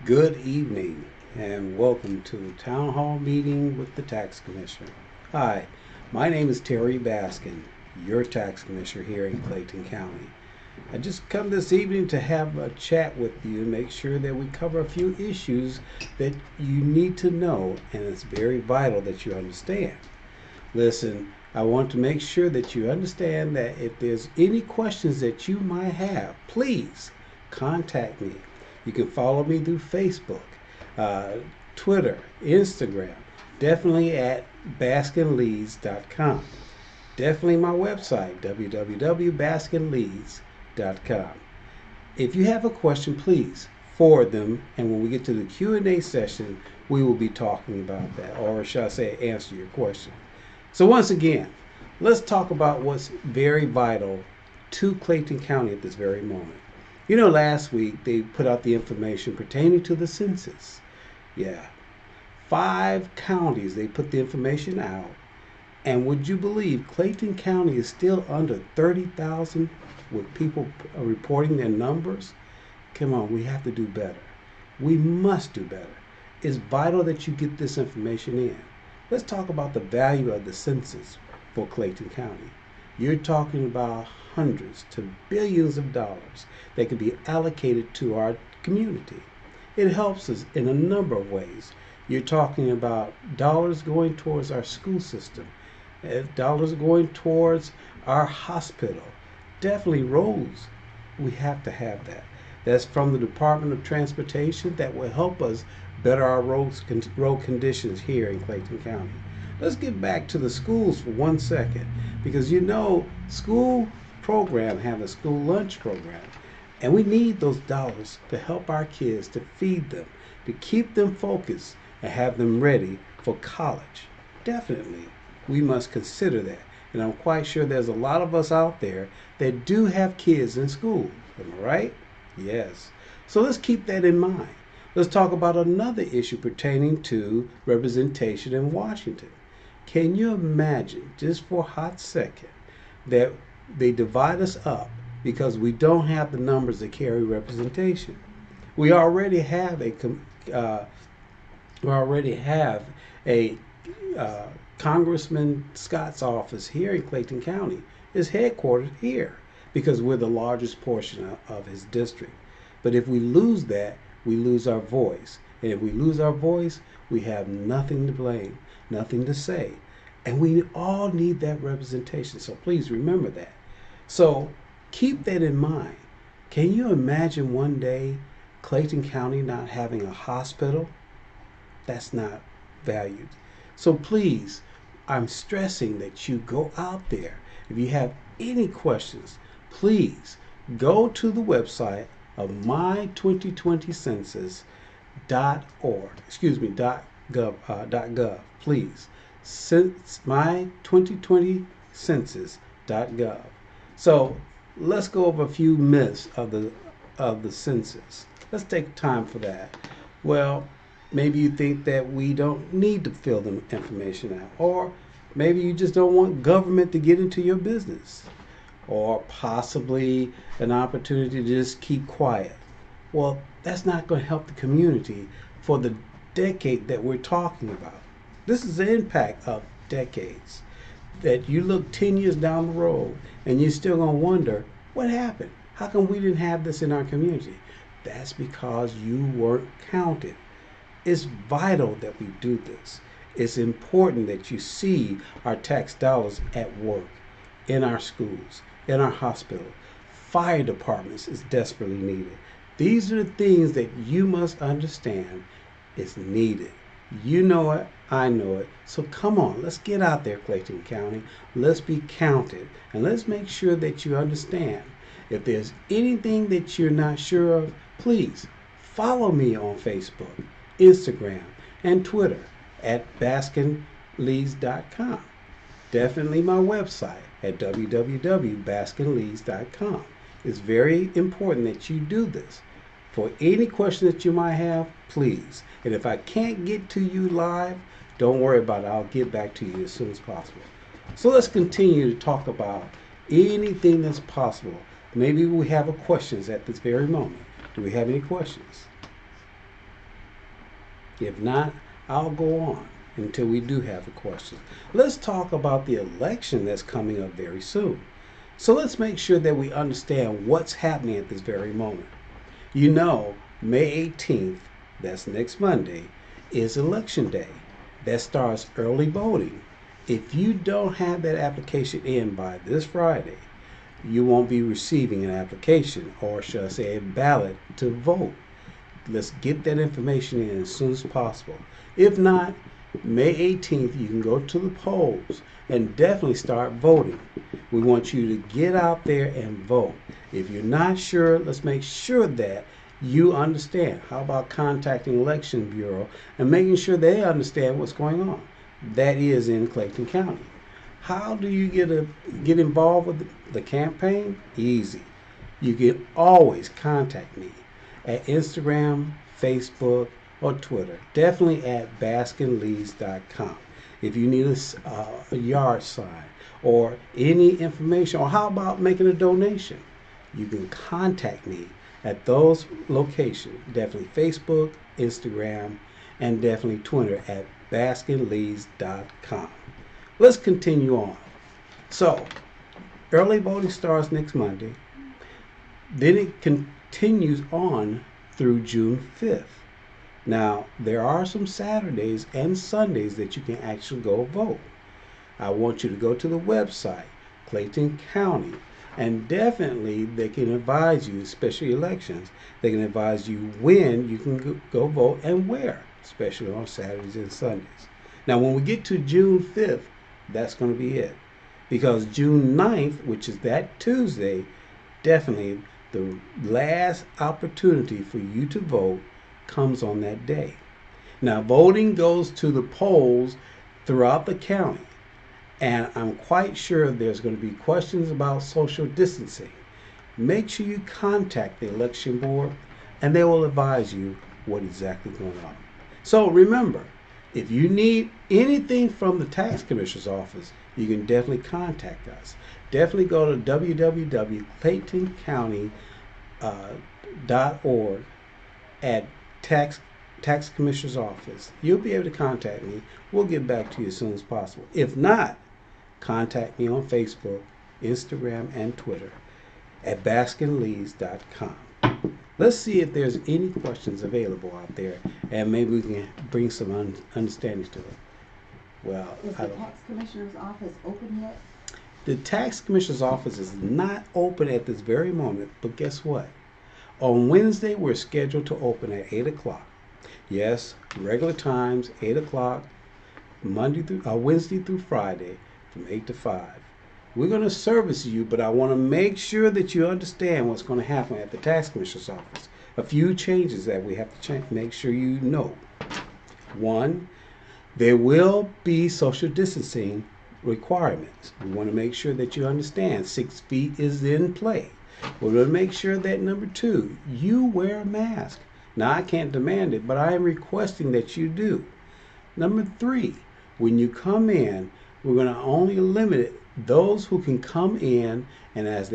Good evening and welcome to Town Hall meeting with the Tax Commissioner. Hi, my name is Terry Baskin, your Tax Commissioner here in Clayton County. I just come this evening to have a chat with you and make sure that we cover a few issues that you need to know, and it's very vital that you understand. Listen, I want to make sure that you understand that if there's any questions that you might have, please contact me. You can follow me through Facebook, uh, Twitter, Instagram, definitely at baskinleads.com. Definitely my website, www.baskinleads.com. If you have a question, please forward them, and when we get to the Q&A session, we will be talking about that, or shall I say, answer your question. So once again, let's talk about what's very vital to Clayton County at this very moment. You know, last week they put out the information pertaining to the census. Yeah, 5 counties they put the information out, and would you believe Clayton County is still under 30,000 with people reporting their numbers? Come on, we have to do better. We must do better. It's vital that you get this information in. Let's talk about the value of the census for Clayton County. You're talking about hundreds to billions of dollars that could be allocated to our community. It helps us in a number of ways. You're talking about dollars going towards our school system, dollars going towards our hospital, definitely roads. We have to have that. That's from the Department of Transportation that will help us better our road conditions here in Clayton County. Let's get back to the schools for 1 second, because you know school program have a school lunch program, and we need those dollars to help our kids, to feed them, to keep them focused and have them ready for college. Definitely, we must consider that. And I'm quite sure there's a lot of us out there that do have kids in school. Am I right? Yes. So let's keep that in mind. Let's talk about another issue pertaining to representation in Washington. Can you imagine, just for a hot second, that they divide us up because we don't have the numbers that carry representation? We already have uh, a Congressman Scott's office here in Clayton County is headquartered here because we're the largest portion of his district. But if we lose that, we lose our voice. And if we lose our voice, we have nothing to blame, nothing to say. And we all need that representation. So please remember that. So keep that in mind. Can you imagine one day Clayton County not having a hospital? That's not valued. So please, I'm stressing that you go out there. If you have any questions, please go to the website of my2020census.org. Excuse me, .gov. Please, my2020census.gov. So let's go over a few myths of the census. Let's take time for that. Well, maybe you think that we don't need to fill the information out, or maybe you just don't want government to get into your business, or possibly an opportunity to just keep quiet. Well, that's not going to help the community for the decade that we're talking about. This is the impact of decades. That you look 10 years down the road and you're still going to wonder, what happened? How come we didn't have this in our community? That's because you weren't counted. It's vital that we do this. It's important that you see our tax dollars at work, in our schools, in our hospital. Fire departments is desperately needed. These are the things that you must understand is needed. You know it, I know it. So come on, let's get out there, Clayton County. Let's be counted, and let's make sure that you understand. If there's anything that you're not sure of, please follow me on Facebook, Instagram, and Twitter at baskinleads.com. Definitely my website at www.baskinleads.com. It's very important that you do this. For any question that you might have, please. And if I can't get to you live, don't worry about it. I'll get back to you as soon as possible. So let's continue to talk about anything that's possible. Maybe we have questions at this very moment. Do we have any questions? If not, I'll go on until we do have a question. Let's talk about the election that's coming up very soon. So let's make sure that we understand what's happening at this very moment. You know, May 18th, that's next Monday, is election day. That starts early voting. If you don't have that application in by this Friday, you won't be receiving an application, or should I say a ballot, to vote. Let's get that information in as soon as possible. If not, May 18th, you can go to the polls and definitely start voting. We want you to get out there and vote. If you're not sure, let's make sure that you understand. How about contacting Election Bureau and making sure they understand what's going on? That is in Clayton County. How do you get involved with the campaign? Easy. You can always contact me at Instagram, Facebook, or Twitter. Definitely at baskinleads.com. If you need a yard sign or any information, or how about making a donation, you can contact me at those locations. Definitely Facebook, Instagram, and definitely Twitter at baskinleads.com. Let's continue on. So, early voting starts next Monday. Then it continues on through June 5th. Now, there are some Saturdays and Sundays that you can actually go vote. I want you to go to the website, Clayton County, and definitely they can advise you, especially elections, they can advise you when you can go vote and where, especially on Saturdays and Sundays. Now, when we get to June 5th, that's going to be it. Because June 9th, which is that Tuesday, definitely the last opportunity for you to vote comes on that day. Now, voting goes to the polls throughout the county, and I'm quite sure there's going to be questions about social distancing. Make sure you contact the election board, and they will advise you what exactly going on. So remember, if you need anything from the tax commissioner's office, you can definitely contact us. Definitely go to www.claytoncounty.org at tax commissioner's office. You'll be able to contact me. We'll get back to you as soon as possible. If not, contact me on Facebook, Instagram, and Twitter at baskinleads.com. Let's see if there's any questions available out there, and maybe we can bring some understanding to it. Well, is the tax commissioner's office open yet? The tax commissioner's office is not open at this very moment, but guess what? On Wednesday, we're scheduled to open at 8 o'clock. Yes, regular times, 8 o'clock, Wednesday through Friday, from 8 to 5. We're going to service you, but I want to make sure that you understand what's going to happen at the tax commissioner's office. A few changes that we have to make sure you know. One, there will be social distancing requirements. We want to make sure that you understand 6 feet is in play. We're going to make sure that number 2, you wear a mask. Now, I can't demand it, but I am requesting that you do. Number 3, when you come in, we're going to only limit those who can come in, and as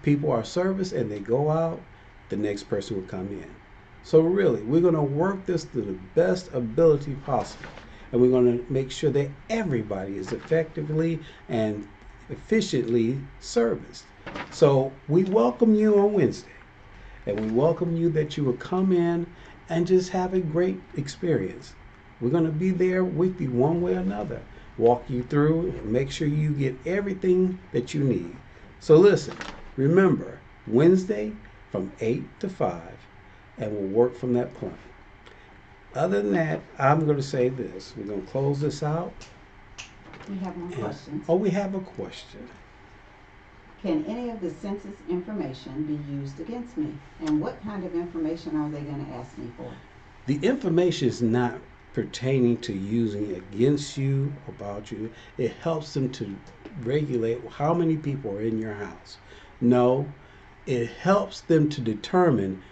people are serviced and they go out, the next person will come in. So really, we're going to work this to the best ability possible, and we're going to make sure that everybody is effectively and efficiently serviced. So we welcome you on Wednesday, and we welcome you that you will come in and just have a great experience. We're going to be there with you one way or another, walk you through and make sure you get everything that you need. So listen, remember, Wednesday from 8 to 5, and we'll work from that point. Other than that, I'm going to say this. We're going to close this out. We have more questions. Oh, we have a question. Can any of the census information be used against me? And what kind of information are they going to ask me for? The information is not pertaining to using it against you, about you. It helps them to regulate how many people are in your house. No, it helps them to determine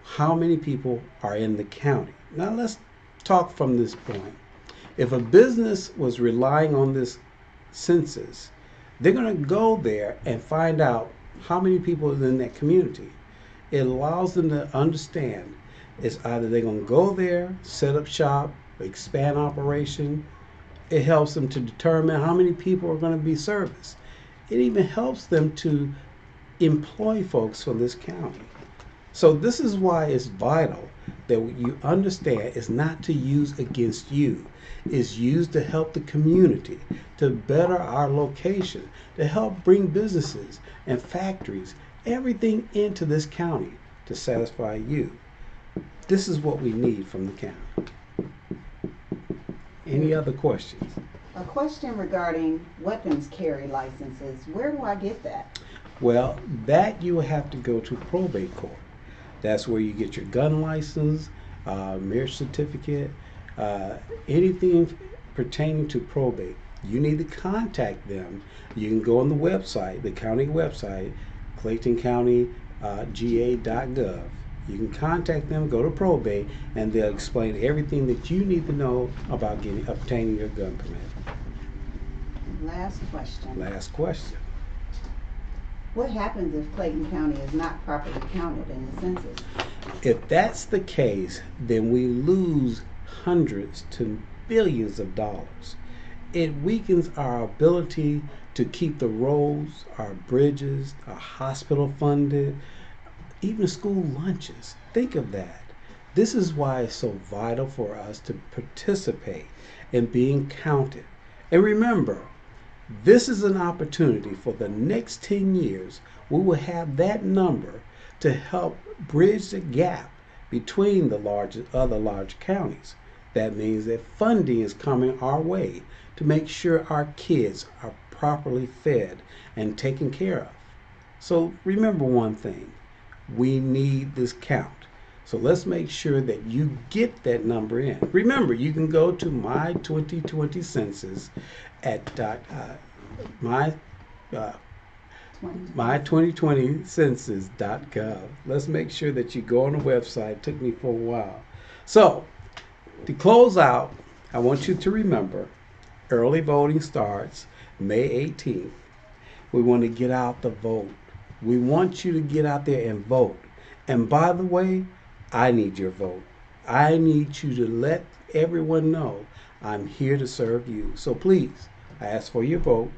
how many people are in the county. Now let's talk from this point. If a business was relying on this census, they're going to go there and find out how many people are in that community. It allows them to understand It's either they're going to go there, set up shop, expand operation. It helps them to determine how many people are going to be serviced. It even helps them to employ folks for this county. So this is why it's vital that you understand it's not to use against you. It's used to help the community, to better our location, to help bring businesses and factories, everything into this county to satisfy you. This is what we need from the county. Any other questions? A question regarding weapons carry licenses. Where do I get that? Well, that you will have to go to probate court. That's where you get your gun license, marriage certificate, anything pertaining to probate. You need to contact them. You can go on the website, the county website, claytoncountyga.gov. You can contact them, go to probate, and they'll explain everything that you need to know about obtaining your gun permit. Last question. Last question. What happens if Clayton County is not properly counted in the census? If that's the case, then we lose hundreds to billions of dollars. It weakens our ability to keep the roads, our bridges, our hospital funded, even school lunches. Think of that. This is why it's so vital for us to participate in being counted. And remember, this is an opportunity for the next 10 years. We will have that number to help bridge the gap between the other large counties. That means that funding is coming our way to make sure our kids are properly fed and taken care of. So remember one thing, we need this count. So let's make sure that you get that number in. Remember, you can go to my 2020 census at my2020census.gov. Let's make sure that you go on the website. It took me for a while. So to close out, I want you to remember early voting starts May 18th. We want to get out the vote. We want you to get out there and vote. And by the way, I need your vote. I need you to let everyone know I'm here to serve you. So please, I ask for your vote.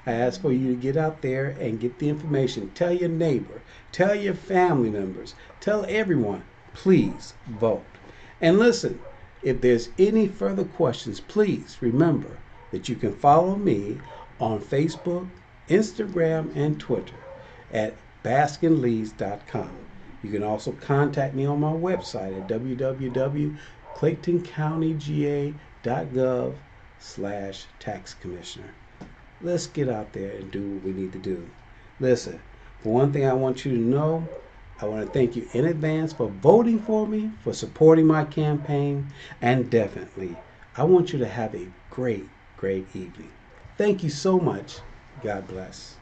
I ask for you to get out there and get the information. Tell your neighbor, tell your family members, tell everyone, please vote. And listen, if there's any further questions, please remember that you can follow me on Facebook, Instagram, and Twitter at baskinleads.com. You can also contact me on my website at www.claytoncountyga.gov/tax commissioner. Let's get out there and do what we need to do. Listen, for one thing I want you to know, I want to thank you in advance for voting for me, for supporting my campaign, and definitely, I want you to have a great, great evening. Thank you so much. God bless.